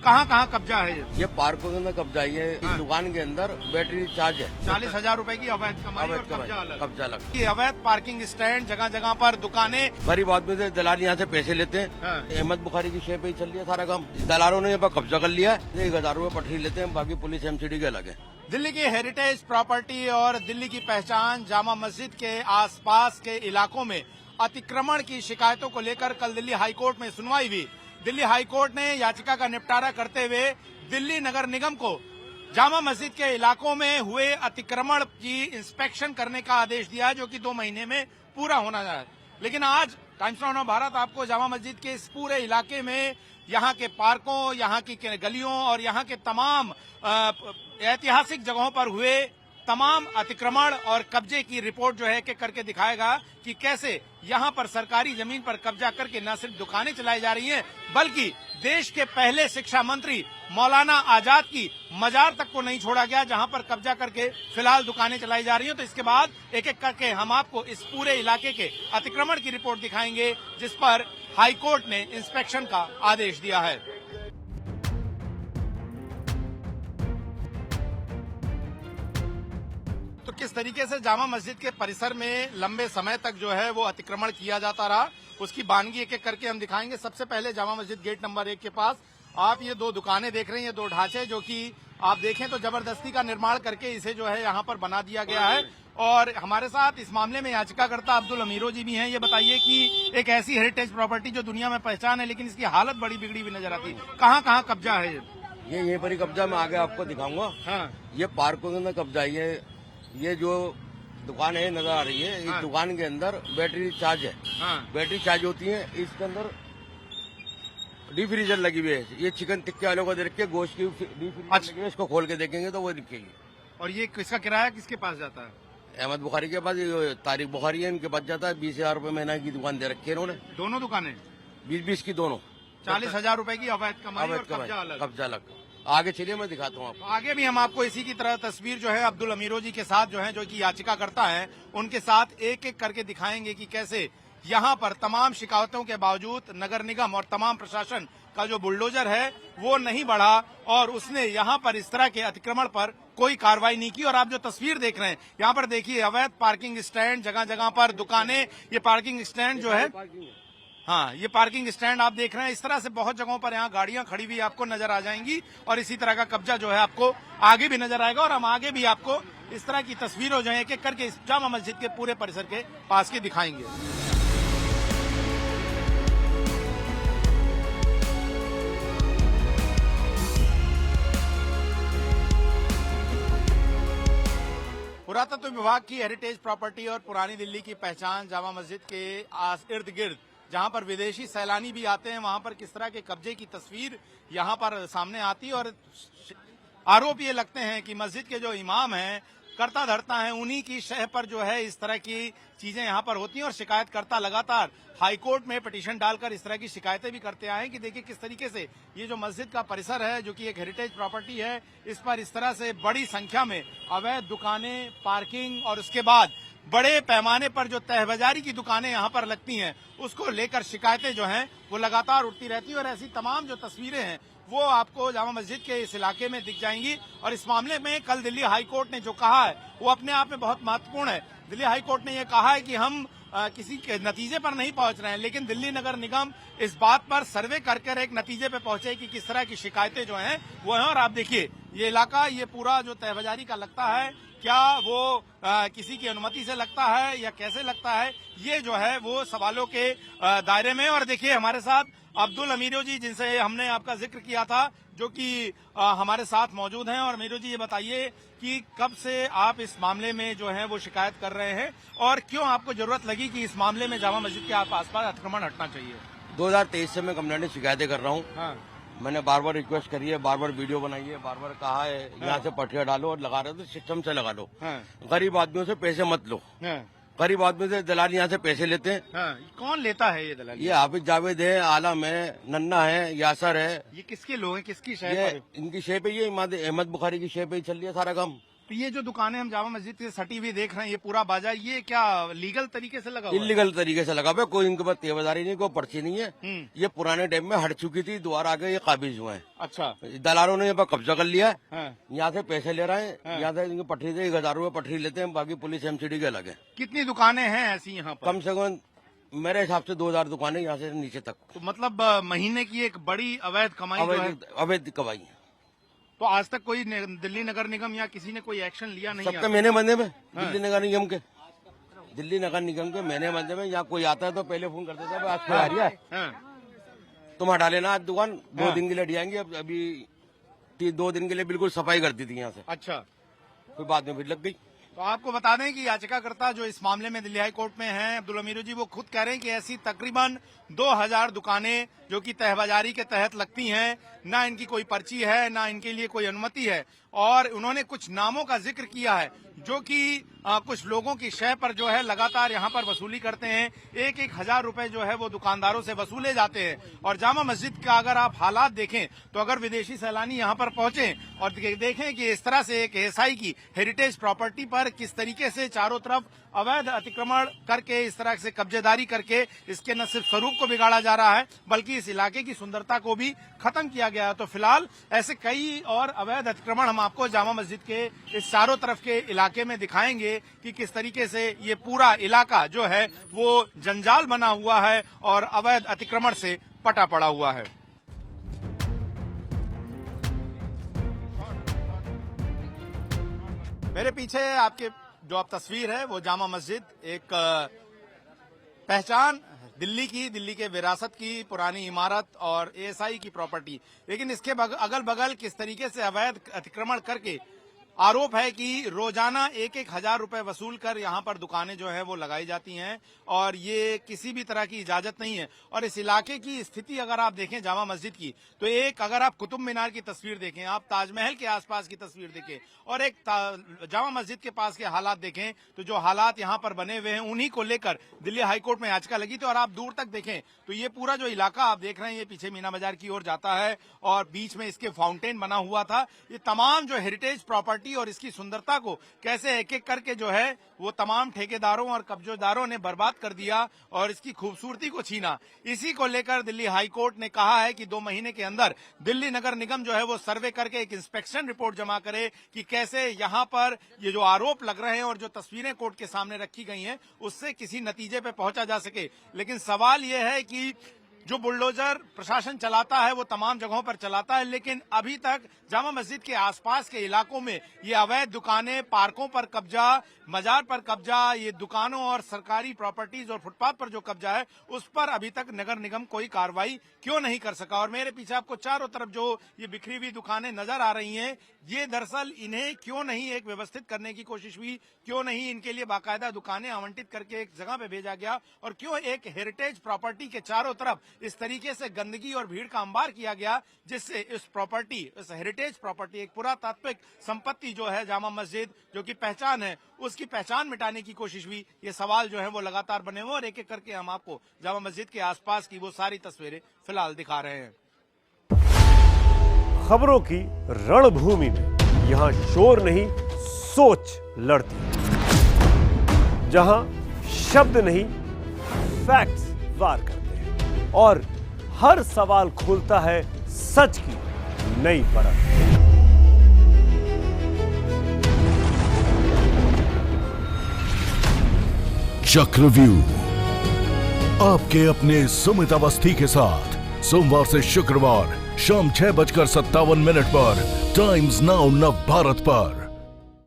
कहाँ कहाँ कब्जा है ये पार्कों के अंदर कब्जा है। ये इस दुकान के अंदर बैटरी चार्ज है। 40,000 रुपए की अवैध कमाई और कब्जा अलग। कब्जा अलग। ये अवैध पार्किंग स्टैंड, जगह जगह पर दुकानें। गरीब आदमी से दलाल यहाँ से पैसे लेते हैं। अहमद बुखारी की शेप पे ही चल रही है सारा काम। दलालों ने यहाँ पर कब्जा कर लिया है। 1,000 रुपए पटरी लेते हैं, बाकी पुलिस MCD के अलग है। दिल्ली की हेरिटेज प्रॉपर्टी और दिल्ली की पहचान जामा मस्जिद के आसपास के इलाकों में अतिक्रमण की शिकायतों को लेकर कल दिल्ली हाईकोर्ट में सुनवाई हुई। दिल्ली हाईकोर्ट ने याचिका का निपटारा करते हुए दिल्ली नगर निगम को जामा मस्जिद के इलाकों में हुए अतिक्रमण की इंस्पेक्शन करने का आदेश दिया है, जो कि 2 महीने में पूरा होना है। लेकिन आज टाइम्स नाउ भारत आपको जामा मस्जिद के इस पूरे इलाके में यहाँ के पार्कों, यहाँ की गलियों और यहाँ के तमाम ऐतिहासिक जगहों पर हुए तमाम अतिक्रमण और कब्जे की रिपोर्ट जो है कि करके दिखाएगा कि कैसे यहाँ पर सरकारी जमीन पर कब्जा करके न सिर्फ दुकानें चलाई जा रही हैं, बल्कि देश के पहले शिक्षा मंत्री मौलाना आजाद की मजार तक को नहीं छोड़ा गया, जहाँ पर कब्जा करके फिलहाल दुकानें चलाई जा रही हैं। तो इसके बाद एक एक करके हम आपको इस पूरे इलाके के अतिक्रमण की रिपोर्ट दिखाएंगे, जिस पर हाईकोर्ट ने इंस्पेक्शन का आदेश दिया है। तो किस तरीके से जामा मस्जिद के परिसर में लंबे समय तक जो है वो अतिक्रमण किया जाता रहा, उसकी बानगी एक एक करके हम दिखाएंगे। सबसे पहले जामा मस्जिद गेट नंबर 1 के पास आप ये 2 दुकानें देख रहे हैं, ये 2 ढांचे जो कि आप देखें तो जबरदस्ती का निर्माण करके इसे जो है यहाँ पर बना दिया गया है। और हमारे साथ इस मामले में याचिकाकर्ता अब्दुल अमीरो जी भी हैं। ये बताइए कि एक ऐसी हेरिटेज प्रॉपर्टी जो दुनिया में पहचान है, लेकिन इसकी हालत बड़ी बिगड़ी हुई नजर आती है, कहाँ कहाँ कब्जा है? ये यहीं पर ही कब्जा मैं आगे आपको दिखाऊंगा। हाँ। ये पार्कों के अंदर कब्जा है। ये जो दुकान है नजर आ रही है, इस दुकान के अंदर बैटरी चार्ज है। बैटरी चार्ज होती है। इसके अंदर डीप फ्रीजर लगी हुई है। ये चिकन टिक्के वालों को देख के गोश्त की डीप फ्रीजर लगी हुई है, इसको खोल के देखेंगे तो वो दिखेगी। और ये किसका किराया किसके पास जाता है? अहमद बुखारी के पास, तारिक बुखारी है, इनके पास जाता है। 20,000 रुपए महीना की दुकान दे रखी है इन्होंने। दोनों दुकानें 20-20 की दोनों। 40,000 रुपए की अवैध कमाई और कब्जा अलग। आगे चलिए मैं दिखाता हूँ आपको। आगे भी हम आपको इसी की तरह तस्वीर जो है अब्दुल अमीरो जी के साथ जो है, जो कि याचिका करता है, उनके साथ एक एक करके दिखाएंगे कि कैसे यहाँ पर तमाम शिकायतों के बावजूद नगर निगम और तमाम प्रशासन का जो बुलडोजर है वो नहीं बढ़ा और उसने यहाँ पर इस तरह के अतिक्रमण पर कोई कार्रवाई नहीं की। और आप जो तस्वीर देख रहे हैं यहाँ पर देखिए, अवैध पार्किंग स्टैंड, जगह जगह पर दुकानें, ये पार्किंग स्टैंड जो है, हाँ ये पार्किंग स्टैंड आप देख रहे हैं। इस तरह से बहुत जगहों पर यहाँ गाड़ियां खड़ी हुई आपको नजर आ जाएंगी और इसी तरह का कब्जा जो है आपको आगे भी नजर आएगा। और हम आगे भी आपको इस तरह की तस्वीरों जो है एक एक करके इस जामा मस्जिद के पूरे परिसर के पास के दिखाएंगे। पुरातत्व विभाग की हेरिटेज प्रॉपर्टी और पुरानी दिल्ली की पहचान जामा मस्जिद के इर्द गिर्द जहां पर विदेशी सैलानी भी आते हैं, वहां पर किस तरह के कब्जे की तस्वीर यहां पर सामने आती है। और आरोप ये लगते हैं कि मस्जिद के जो इमाम हैं, करता धरता है, उन्हीं की शह पर जो है इस तरह की चीजें यहाँ पर होती हैं। और शिकायतकर्ता लगातार हाईकोर्ट में पिटीशन डालकर इस तरह की शिकायतें भी करते आए हैं कि देखिए किस तरीके से ये जो मस्जिद का परिसर है, जो कि एक हेरिटेज प्रॉपर्टी है, इस पर इस तरह से बड़ी संख्या में अवैध दुकानें, पार्किंग और उसके बाद बड़े पैमाने पर जो तहबाजारी की दुकानें यहाँ पर लगती हैं, उसको लेकर शिकायतें जो हैं वो लगातार उठती रहती है। और ऐसी तमाम जो तस्वीरें हैं वो आपको जामा मस्जिद के इस इलाके में दिख जाएंगी। और इस मामले में कल दिल्ली हाईकोर्ट ने जो कहा है वो अपने आप में बहुत महत्वपूर्ण है। दिल्ली हाईकोर्ट ने ये कहा है कि हम किसी के नतीजे पर नहीं पहुंच रहे हैं, लेकिन दिल्ली नगर निगम इस बात पर सर्वे कर एक नतीजे पे पहुंचे कि किस तरह की शिकायतें जो हैं वो हैं। और आप देखिए ये इलाका, ये पूरा जो तहबाजारी का लगता है, क्या वो किसी की अनुमति से लगता है या कैसे लगता है, ये जो है वो सवालों के दायरे में। और देखिए हमारे साथ अब्दुल अमीरो जी, जिनसे हमने आपका जिक्र किया था, जो कि हमारे साथ मौजूद हैं। और अमीरो जी ये बताइए कि कब से आप इस मामले में जो है वो शिकायत कर रहे हैं और क्यों आपको जरूरत लगी कि इस मामले में जामा मस्जिद के आसपास अतिक्रमण हटना चाहिए? 2023 से मैं कंप्लेंट शिकायतें कर रहा हूँ। हाँ। मैंने बार बार रिक्वेस्ट करी है, बार बार वीडियो बनाई है, बार बार कहा है यहाँ से पटिया डालो और लगा रहे हो तो सिस्टम से लगा लो। गरीब आदमियों से पैसे मत लो। गरीब आदमी से दलाल यहाँ से पैसे लेते हैं। कौन लेता है ये दलाल? ये हाफिज जावेद है, आलम है, नन्ना है, यासर है। ये किसके लोग हैं, किसकी शय? इनकी शय पे, ये अहमद बुखारी की शय पे ही चल रही है सारा काम। तो ये जो दुकानें हम जामा मस्जिद के सटी हुई देख रहे हैं, ये पूरा बाजार, ये क्या लीगल तरीके से लगा हुआ है? इलीगल तरीके से लगा हुआ है, कोई इनके पास तेवदारी नहीं, कोई पर्ची नहीं है। ये पुराने टाइम में हट चुकी थी, दोबारा आगे ये काबिज हुए हैं। अच्छा, दलालों ने यहाँ पर कब्जा कर लिया है, हाँ। यहाँ से पैसे ले रहे हैं, यहाँ से इनकी पटरी से 1000 रुपए पटरी लेते हैं, बाकी पुलिस एमसीडी के अलग है। कितनी दुकानें हैं ऐसी यहाँ पर? कम से कम मेरे हिसाब से 2000 दुकानें यहाँ से नीचे तक। तो मतलब महीने की एक बड़ी अवैध कमाई जो है। अवैध कमाई है। तो आज तक कोई दिल्ली नगर निगम या किसी ने कोई एक्शन लिया नहीं? सबके महीने बंदे में दिल्ली नगर निगम के महीने बंदे में यहाँ कोई आता है तो पहले फोन करते थे, आज कोई आ रही है तुम हटा लेना आज दुकान, 2 दिन के लिए हट जाएंगे। अभी 2 दिन के लिए बिल्कुल सफाई कर दी थी यहाँ से। अच्छा, फिर बाद में फिर लग गई। तो आपको बता दें कि याचिकाकर्ता जो इस मामले में दिल्ली हाई कोर्ट में हैं, अब्दुल अमीर जी, वो खुद कह रहे हैं कि ऐसी तकरीबन 2000 दुकानें जो कि तहबाजारी के तहत लगती हैं, ना इनकी कोई पर्ची है, ना इनके लिए कोई अनुमति है, और उन्होंने कुछ नामों का जिक्र किया है जो कि कुछ लोगों की शय पर जो है लगातार यहाँ पर वसूली करते हैं। 1-1 हजार रुपए जो है वो दुकानदारों से वसूले जाते हैं। और जामा मस्जिद का अगर आप हालात देखें तो अगर विदेशी सैलानी यहाँ पर पहुंचे और देखें कि इस तरह से एक एएसआई की हेरिटेज प्रॉपर्टी पर किस तरीके से चारों तरफ अवैध अतिक्रमण करके, इस तरह से कब्जेदारी करके इसके न सिर्फ स्वरूप को बिगाड़ा जा रहा है बल्कि इस इलाके की सुंदरता को भी खत्म किया गया है। तो फिलहाल ऐसे कई और अवैध अतिक्रमण हम आपको जामा मस्जिद के इस चारों तरफ के इलाके में दिखाएंगे कि किस तरीके से ये पूरा इलाका जो है वो जंजाल बना हुआ है और अवैध अतिक्रमण से पटा पड़ा हुआ है। मेरे पीछे आपके जो आप तस्वीर है वो जामा मस्जिद, एक पहचान दिल्ली के विरासत की पुरानी इमारत और एएसआई की प्रॉपर्टी, लेकिन इसके अगल बगल किस तरीके से अवैध अतिक्रमण करके आरोप है कि रोजाना 1-1 हजार रुपए वसूल कर यहाँ पर दुकानें जो है वो लगाई जाती हैं और ये किसी भी तरह की इजाजत नहीं है। और इस इलाके की स्थिति अगर आप देखें जामा मस्जिद की, तो एक अगर आप कुतुब मीनार की तस्वीर देखें, आप ताजमहल के आसपास की तस्वीर देखें और एक जामा मस्जिद के पास के हालात देखें, तो जो हालात यहाँ पर बने हुए हैं उन्हीं को लेकर दिल्ली हाईकोर्ट में याचिका लगी थी। और आप दूर तक देखें तो ये पूरा जो इलाका आप देख रहे हैं, ये पीछे मीना बाजार की ओर जाता है और बीच में इसके फाउंटेन बना हुआ था। ये तमाम जो हेरिटेज प्रॉपर्टी और इसकी सुंदरता को कैसे एक एक करके जो है वो तमाम ठेकेदारों और कब्जेदारों ने बर्बाद कर दिया और इसकी खूबसूरती को छीना। इसी को लेकर दिल्ली हाई कोर्ट ने कहा है कि 2 महीने के अंदर दिल्ली नगर निगम जो है वो सर्वे करके एक इंस्पेक्शन रिपोर्ट जमा करे कि कैसे यहाँ पर ये जो आरोप लग रहे हैं और जो तस्वीरें कोर्ट के सामने रखी गई हैं उससे किसी नतीजे पे पहुंचा जा सके। लेकिन सवाल ये है कि जो बुलडोजर प्रशासन चलाता है वो तमाम जगहों पर चलाता है, लेकिन अभी तक जामा मस्जिद के आसपास के इलाकों में ये अवैध दुकानें, पार्कों पर कब्जा, मजार पर कब्जा, ये दुकानों और सरकारी प्रॉपर्टीज और फुटपाथ पर जो कब्जा है उस पर अभी तक नगर निगम कोई कार्रवाई क्यों नहीं कर सका। और मेरे पीछे आपको चारों तरफ जो ये बिखरी हुई दुकानें नजर आ रही हैं, ये दरअसल इन्हें क्यों नहीं एक व्यवस्थित करने की कोशिश हुई, क्यों नहीं इनके लिए बाकायदा दुकानें आवंटित करके एक जगह पे भेजा गया, और क्यों एक हेरिटेज प्रॉपर्टी के चारों तरफ इस तरीके से गंदगी और भीड़ का अंबार किया गया, जिससे इस हेरिटेज प्रॉपर्टी, एक पुरातात्विक संपत्ति जो है जामा मस्जिद जो की पहचान है, उसकी पहचान मिटाने की कोशिश हुई। ये सवाल जो है वो लगातार बने हुए और एक एक करके हम आपको जामा मस्जिद के आसपास की वो सारी तस्वीरें फिलहाल दिखा रहे हैं। खबरों की रणभूमि में यहां शोर नहीं, सोच लड़ती है। जहां शब्द नहीं, फैक्ट्स वार करते हैं और हर सवाल खोलता है सच की नई परत। चक्रव्यूह आपके अपने सुमित अवस्थी के साथ सोमवार से शुक्रवार शाम 6:57 पर टाइम्स नाउ नव भारत पर।